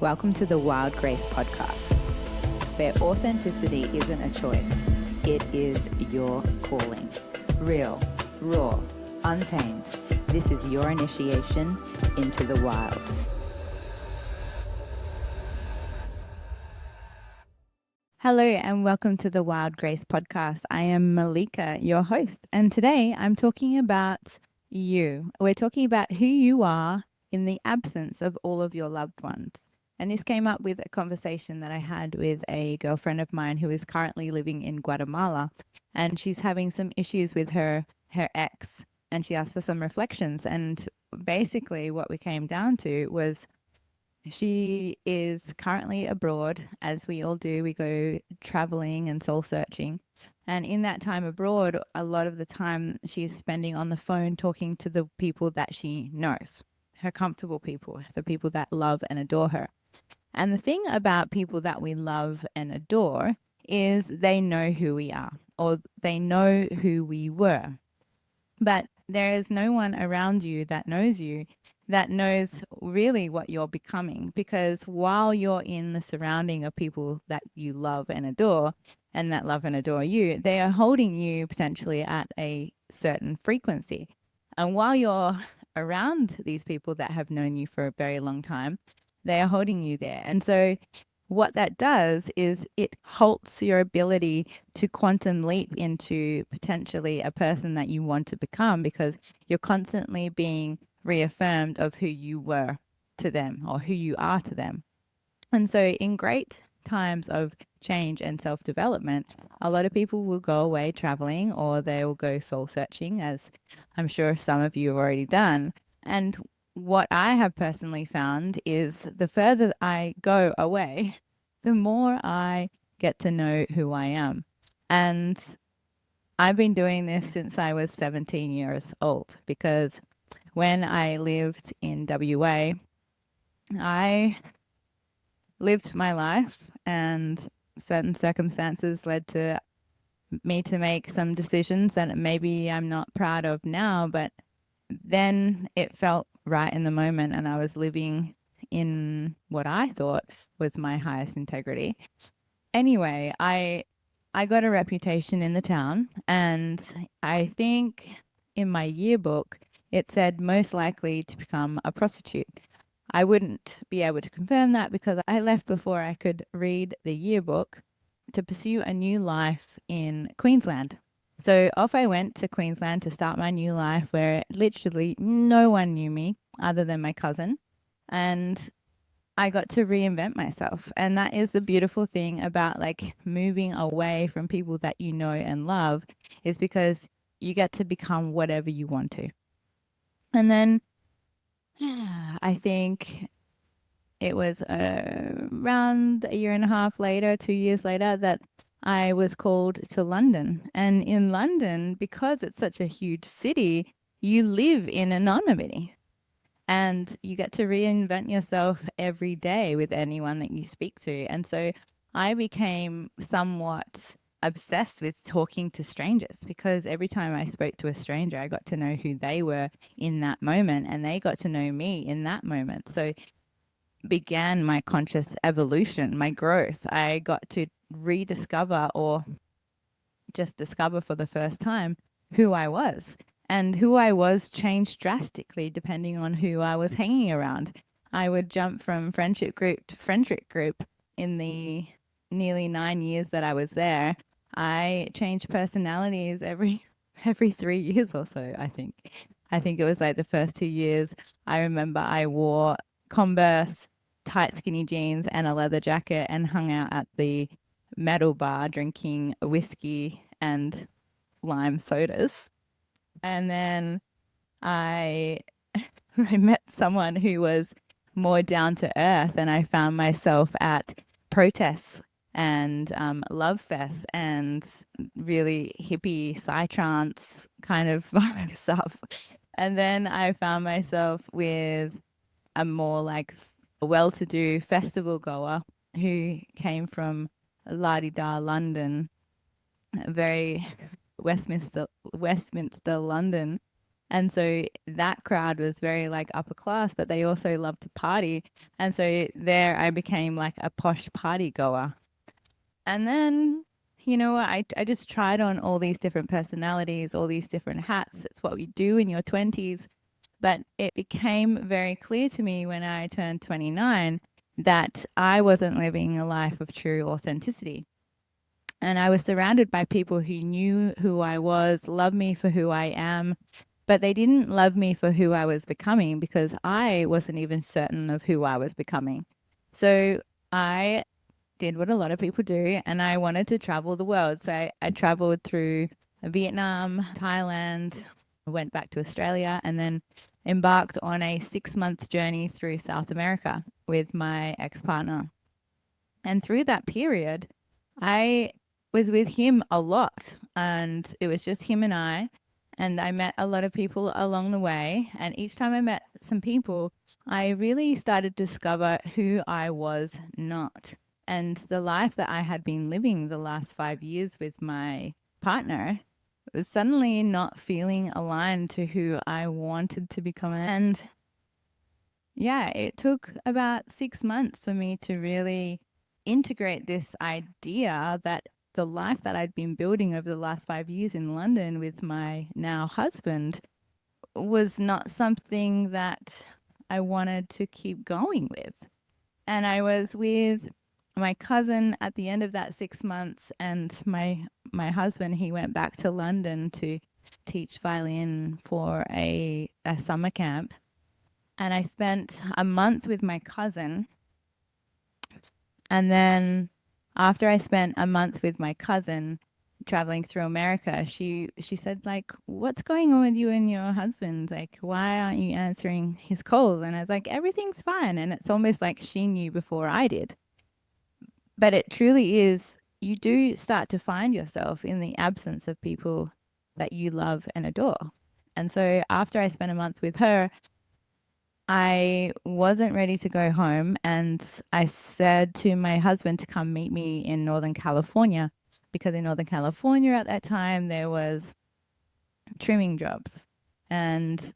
Welcome to the Wild Grace podcast, where authenticity isn't a choice, it is your calling. Real, raw, untamed. This is your initiation into the wild. Hello and welcome to the Wild Grace podcast. I am Malika, your host, and today I'm talking about you. We're talking about who you are in the absence of all of your loved ones. And this came up with a conversation that I had with a girlfriend of mine who is currently living in Guatemala, and she's having some issues with her ex, and she asked for some reflections. And basically what we came down to was she is currently abroad, as we all do. We go traveling and soul searching. And in that time abroad, a lot of the time she's spending on the phone talking to the people that she knows, her comfortable people, the people that love and adore her. And the thing about people that we love and adore is they know who we are, or they know who we were. But there is no one around you that knows really what you're becoming, because while you're in the surrounding of people that you love and adore and that love and adore you, they are holding you potentially at a certain frequency. And while you're around these people that have known you for a very long time, they are holding you there. And so what that does is it halts your ability to quantum leap into potentially a person that you want to become, because you're constantly being reaffirmed of who you were to them or who you are to them. And so in great times of change and self-development, a lot of people will go away traveling, or they will go soul searching, as I'm sure some of you have already done. And what I have personally found is the further I go away, the more I get to know who I am. And I've been doing this since I was 17 years old, because when I lived in WA, I lived my life, and certain circumstances led to me to make some decisions that maybe I'm not proud of now, but then it felt right in the moment, and I was living in what I thought was my highest integrity. Anyway, I got a reputation in the town, and I think in my yearbook it said most likely to become a prostitute. I wouldn't be able to confirm that because I left before I could read the yearbook to pursue a new life in Queensland. So off I went to Queensland to start my new life, where literally no one knew me other than my cousin. And I got to reinvent myself. And that is the beautiful thing about like moving away from people that you know and love, is because you get to become whatever you want to. And then I think it was around a year and a half later, 2 years later, that I was called to London. And in London, because it's such a huge city, you live in anonymity. And you get to reinvent yourself every day with anyone that you speak to. And so I became somewhat obsessed with talking to strangers, because every time I spoke to a stranger, I got to know who they were in that moment, and they got to know me in that moment. So began my conscious evolution, my growth. I got to rediscover, or just discover for the first time, who I was. And who I was changed drastically depending on who I was hanging around. I would jump from friendship group to friendship group in the nearly 9 years that I was there. I changed personalities every 3 years or so, I think. I think it was like the first 2 years. I remember I wore Converse, tight skinny jeans and a leather jacket, and hung out at the metal bar drinking whiskey and lime sodas. And then I met someone who was more down to earth, and I found myself at protests and love fests and really hippie psytrance kind of stuff. And then I found myself with a more like well-to-do festival goer who came from la-di-da London, very Westminster, London, And so that crowd was very like upper class, but they also loved to party. And so there I became like a posh party goer. And then, you know what, I just tried on all these different personalities, all these different hats. It's what we do in your 20s. But it became very clear to me when I turned 29 that I wasn't living a life of true authenticity. And I was surrounded by people who knew who I was, loved me for who I am, but they didn't love me for who I was becoming because I wasn't even certain of who I was becoming. So I did what a lot of people do, and I wanted to travel the world. So I traveled through Vietnam, Thailand, went back to Australia, and then embarked on a 6 month journey through South America with my ex partner. And through that period, I was with him a lot, and it was just him and I. And I met a lot of people along the way. And each time I met some people, I really started to discover who I was not. And the life that I had been living the last 5 years with my partner was suddenly not feeling aligned to who I wanted to become. And yeah, it took about 6 months for me to really integrate this idea that the life that I'd been building over the last 5 years in London with my now husband was not something that I wanted to keep going with. And I was with my cousin at the end of that 6 months, and my husband, he went back to London to teach violin for a summer camp. And I spent a month with my cousin. And then after I spent a month with my cousin traveling through America, she said, like, what's going on with you and your husband? Like, why aren't you answering his calls? And I was like, everything's fine. And it's almost like she knew before I did. But it truly is, you do start to find yourself in the absence of people that you love and adore. And so after I spent a month with her, I wasn't ready to go home, and I said to my husband to come meet me in Northern California, because in Northern California at that time there was trimming jobs. And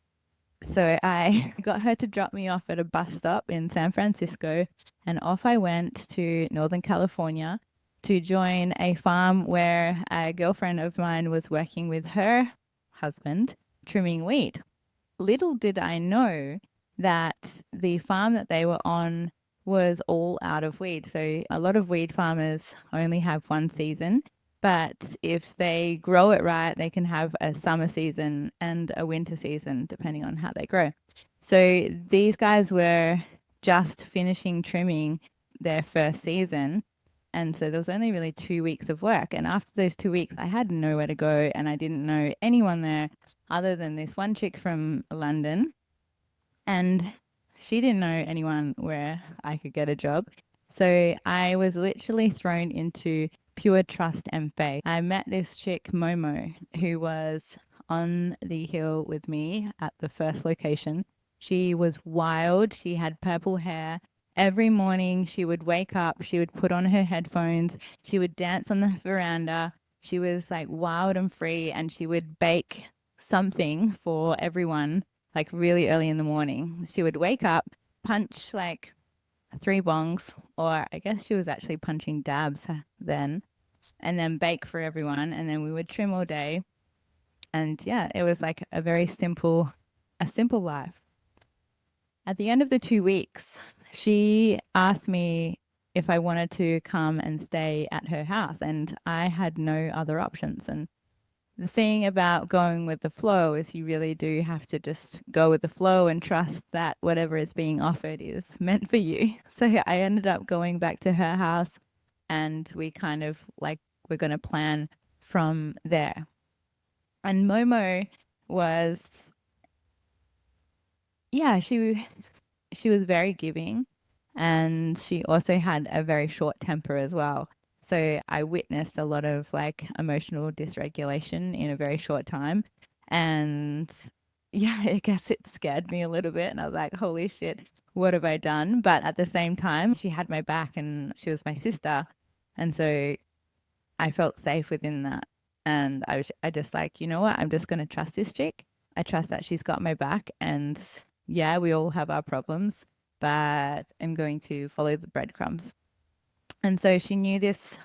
so I got her to drop me off at a bus stop in San Francisco, and off I went to Northern California to join a farm where a girlfriend of mine was working with her husband trimming weed. Little did I know that the farm that they were on was all out of weed. So a lot of weed farmers only have one season, but if they grow it right, they can have a summer season and a winter season, depending on how they grow. So these guys were just finishing trimming their first season. And so there was only really 2 weeks of work. And after those 2 weeks, I had nowhere to go, and I didn't know anyone there other than this one chick from London. And she didn't know anyone where I could get a job. So I was literally thrown into pure trust and faith. I met this chick, Momo, who was on the hill with me at the first location. She was wild. She had purple hair. Every morning she would wake up, she would put on her headphones, she would dance on the veranda. She was like wild and free, and she would bake something for everyone like really early in the morning. She would wake up, punch like 3 bongs, or I guess she was actually punching dabs then, and then bake for everyone. And then we would trim all day. And yeah, it was like a simple life. At the end of the 2 weeks, she asked me if I wanted to come and stay at her house, and I had no other options. And the thing about going with the flow is you really do have to just go with the flow and trust that whatever is being offered is meant for you. So I ended up going back to her house, and we kind of like we're going to plan from there. And Momo was, yeah, she was very giving, and she also had a very short temper as well. So I witnessed a lot of like emotional dysregulation in a very short time. And yeah, I guess it scared me a little bit. And I was like, holy shit, what have I done? But at the same time, she had my back and she was my sister. And so I felt safe within that. And I just like, you know what? I'm just going to trust this chick. I trust that she's got my back. And yeah, we all have our problems, but I'm going to follow the breadcrumbs. And so she knew this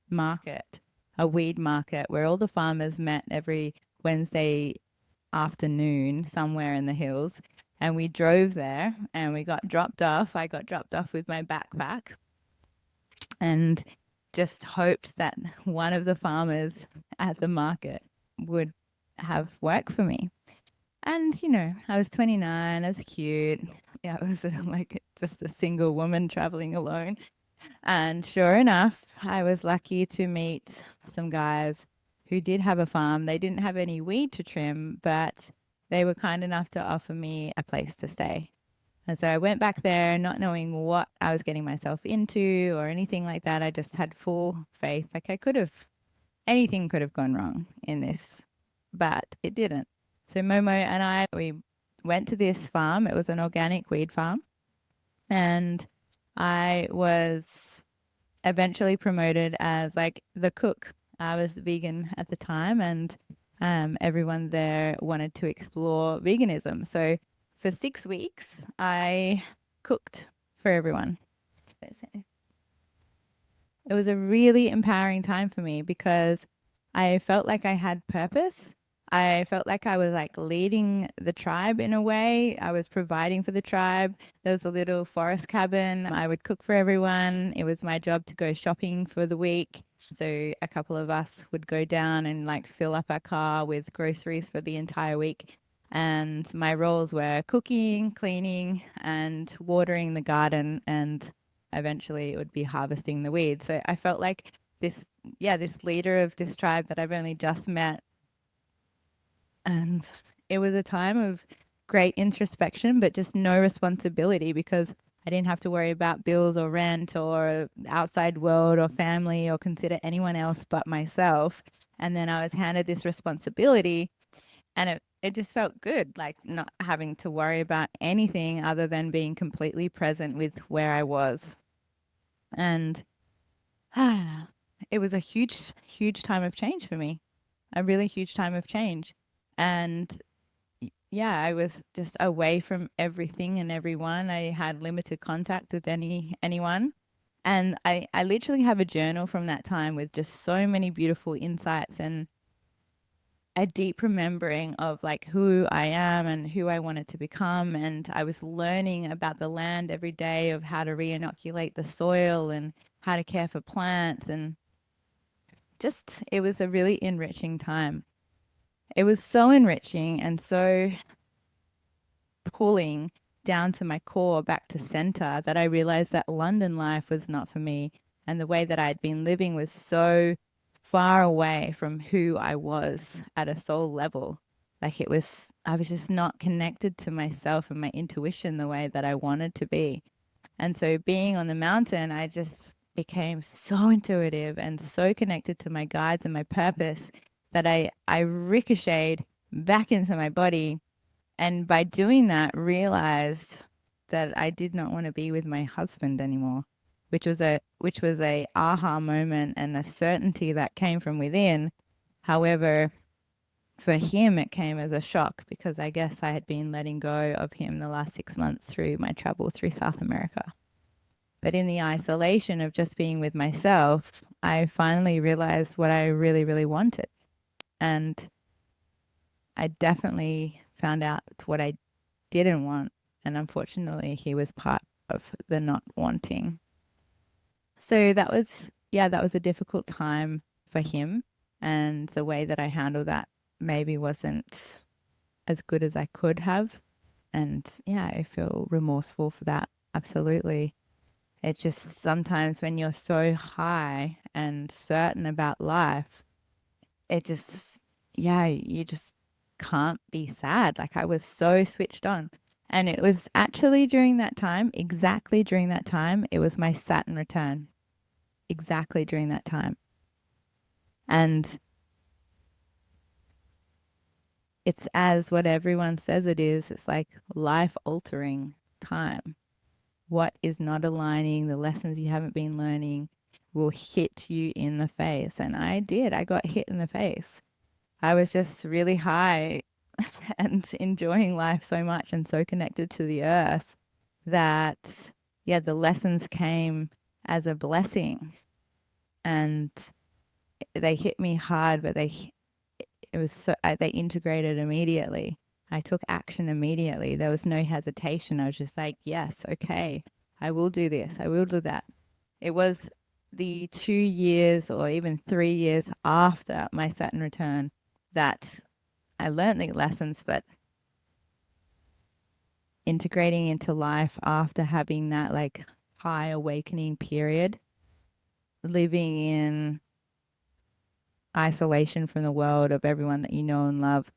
market, a weed market, where all the farmers met every Wednesday afternoon somewhere in the hills. And we drove there and we got dropped off. I got dropped off with my backpack and just hoped that one of the farmers at the market would have work for me. And, you know, I was 29, I was cute. Yeah, I was like just a single woman traveling alone. And sure enough, I was lucky to meet some guys who did have a farm. They didn't have any weed to trim, but they were kind enough to offer me a place to stay. And so I went back there not knowing what I was getting myself into or anything like that. I just had full faith. Like anything could have gone wrong in this, but it didn't. So Momo and I, we went to this farm. It was an organic weed farm. And I was eventually promoted as like the cook. I was vegan at the time, and everyone there wanted to explore veganism. So for 6 weeks, I cooked for everyone. It was a really empowering time for me because I felt like I had purpose. I felt like I was like leading the tribe in a way. I was providing for the tribe. There was a little forest cabin. I would cook for everyone. It was my job to go shopping for the week. So a couple of us would go down and like fill up our car with groceries for the entire week. And my roles were cooking, cleaning, and watering the garden. And eventually it would be harvesting the weeds. So I felt like this leader of this tribe that I've only just met. And it was a time of great introspection, but just no responsibility because I didn't have to worry about bills or rent or outside world or family or consider anyone else but myself. And then I was handed this responsibility, and it just felt good, like not having to worry about anything other than being completely present with where I was. And it was a huge, huge time of change for me, a really huge time of change. And yeah, I was just away from everything and everyone. I had limited contact with anyone. And I literally have a journal from that time with just so many beautiful insights and a deep remembering of like who I am and who I wanted to become. And I was learning about the land every day, of how to re-inoculate the soil and how to care for plants. And just, it was a really enriching time. It was so enriching and so pulling down to my core, back to center, that I realized that London life was not for me. And the way that I'd been living was so far away from who I was at a soul level. Like I was just not connected to myself and my intuition the way that I wanted to be. And so being on the mountain, I just became so intuitive and so connected to my guides and my purpose that I ricocheted back into my body. And by doing that, realized that I did not want to be with my husband anymore, which was a aha moment and a certainty that came from within. However, for him, it came as a shock because I guess I had been letting go of him the last 6 months through my travel through South America. But in the isolation of just being with myself, I finally realized what I really, really wanted. And I definitely found out what I didn't want. And unfortunately, he was part of the not wanting. So that was a difficult time for him. And the way that I handled that maybe wasn't as good as I could have. And yeah, I feel remorseful for that. Absolutely. It's just sometimes when you're so high and certain about life, it just, yeah, you just can't be sad. Like I was so switched on. And it was actually during that time, exactly during that time, it was my Saturn return. Exactly during that time. And it's as what everyone says it is. It's like life altering time. What is not aligning, the lessons you haven't been learning will hit you in the face. And I did. I got hit in the face. I was just really high and enjoying life so much and so connected to the earth that, yeah, the lessons came as a blessing, and they hit me hard, but they integrated immediately. I took action immediately. There was no hesitation. I was just like, yes, okay, I will do this. I will do that. It was the 2 years or even 3 years after my Saturn return that I learned the lessons, but integrating into life after having that like high awakening period, living in isolation from the world of everyone that you know and love,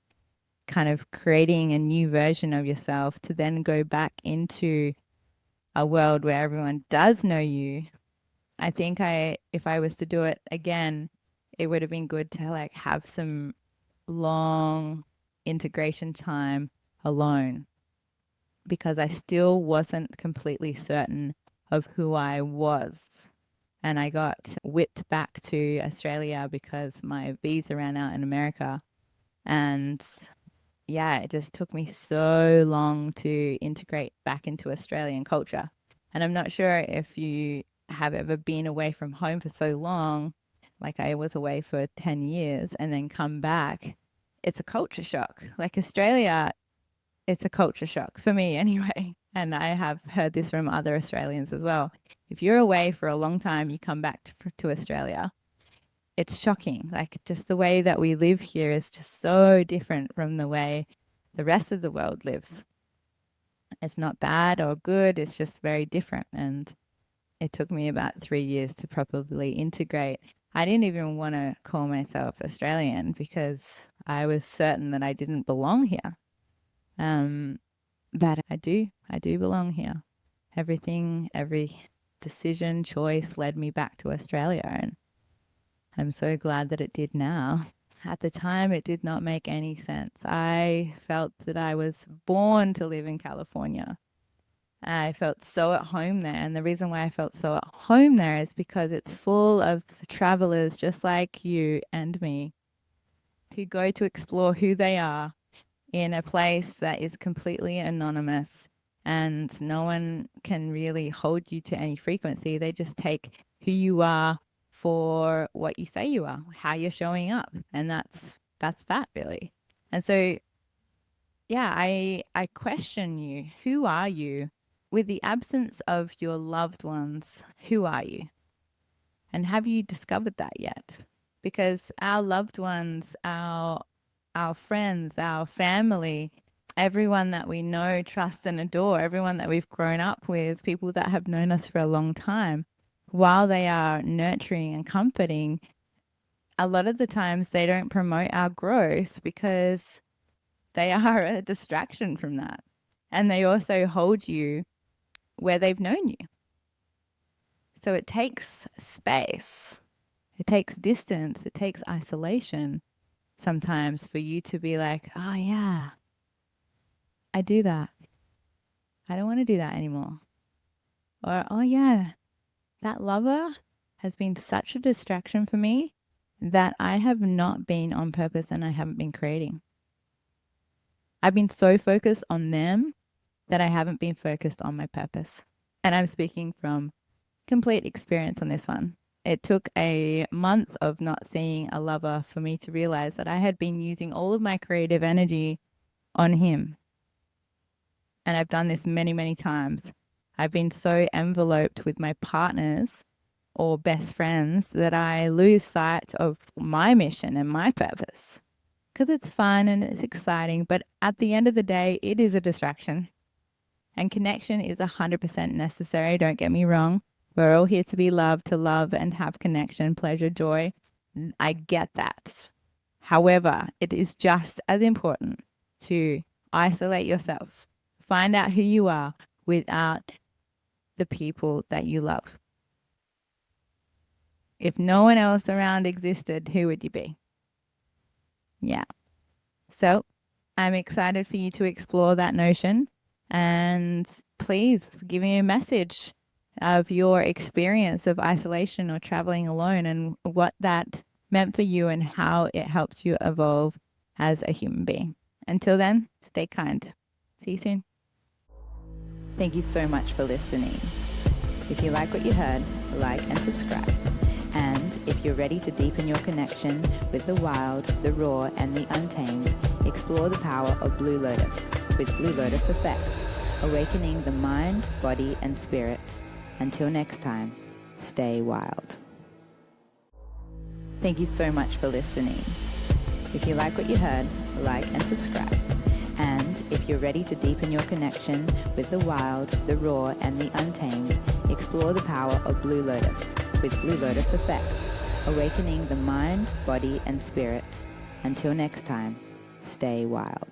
kind of creating a new version of yourself to then go back into a world where everyone does know you. I think if I was to do it again, it would have been good to like have some long integration time alone, because I still wasn't completely certain of who I was. And I got whipped back to Australia because my visa ran out in America. And yeah, it just took me so long to integrate back into Australian culture. And I'm not sure if you have ever been away from home for so long, like I was away for 10 years and then come back. It's a culture shock. Like Australia, it's a culture shock for me anyway. And I have heard this from other Australians as well. If you're away for a long time, you come back to Australia, it's shocking. Like just the way that we live here is just so different from the way the rest of the world lives. It's not bad or good, it's just very different. And it took me about 3 years to properly integrate. I didn't even want to call myself Australian because I was certain that I didn't belong here. But I do belong here. Every decision, choice led me back to Australia. And I'm so glad that it did now. At the time, it did not make any sense. I felt that I was born to live in California. I felt so at home there. And the reason why I felt so at home there is because it's full of travelers just like you and me who go to explore who they are in a place that is completely anonymous, and no one can really hold you to any frequency. They just take who you are for what you say you are, how you're showing up. And that's that really. And so yeah, I question you. Who are you? With the absence of your loved ones, who are you? And have you discovered that yet? Because our loved ones, our friends, our family, everyone that we know, trust, and adore, everyone that we've grown up with, people that have known us for a long time, while they are nurturing and comforting, a lot of the times they don't promote our growth because they are a distraction from that. And they also hold you where they've known you. So it takes space, it takes distance, it takes isolation sometimes for you to be like, oh, yeah, I do that. I don't want to do that anymore. Or, oh, yeah, that lover has been such a distraction for me that I have not been on purpose and I haven't been creating. I've been so focused on them that I haven't been focused on my purpose. And I'm speaking from complete experience on this one. It took a month of not seeing a lover for me to realize that I had been using all of my creative energy on him. And I've done this many, many times. I've been so enveloped with my partners or best friends that I lose sight of my mission and my purpose. Because it's fun and it's exciting, but at the end of the day, it is a distraction. And connection is 100% necessary, don't get me wrong. We're all here to be loved, to love and have connection, pleasure, joy. I get that. However, it is just as important to isolate yourself, find out who you are without the people that you love. If no one else around existed, who would you be? Yeah. So I'm excited for you to explore that notion, and please give me a message of your experience of isolation or traveling alone and what that meant for you and how it helped you evolve as a human being. Until then, stay kind. See you soon. Thank you so much for listening. If you like what you heard, like and subscribe. And if you're ready to deepen your connection with the wild, the raw, and the untamed, explore the power of Blue Lotus with Blue Lotus Effect, awakening the mind, body, and spirit. Until next time, stay wild. Thank you so much for listening. If you like what you heard, like and subscribe. And if you're ready to deepen your connection with the wild, the raw, and the untamed, explore the power of Blue Lotus with Blue Lotus Effect, awakening the mind, body, and spirit. Until next time, stay wild.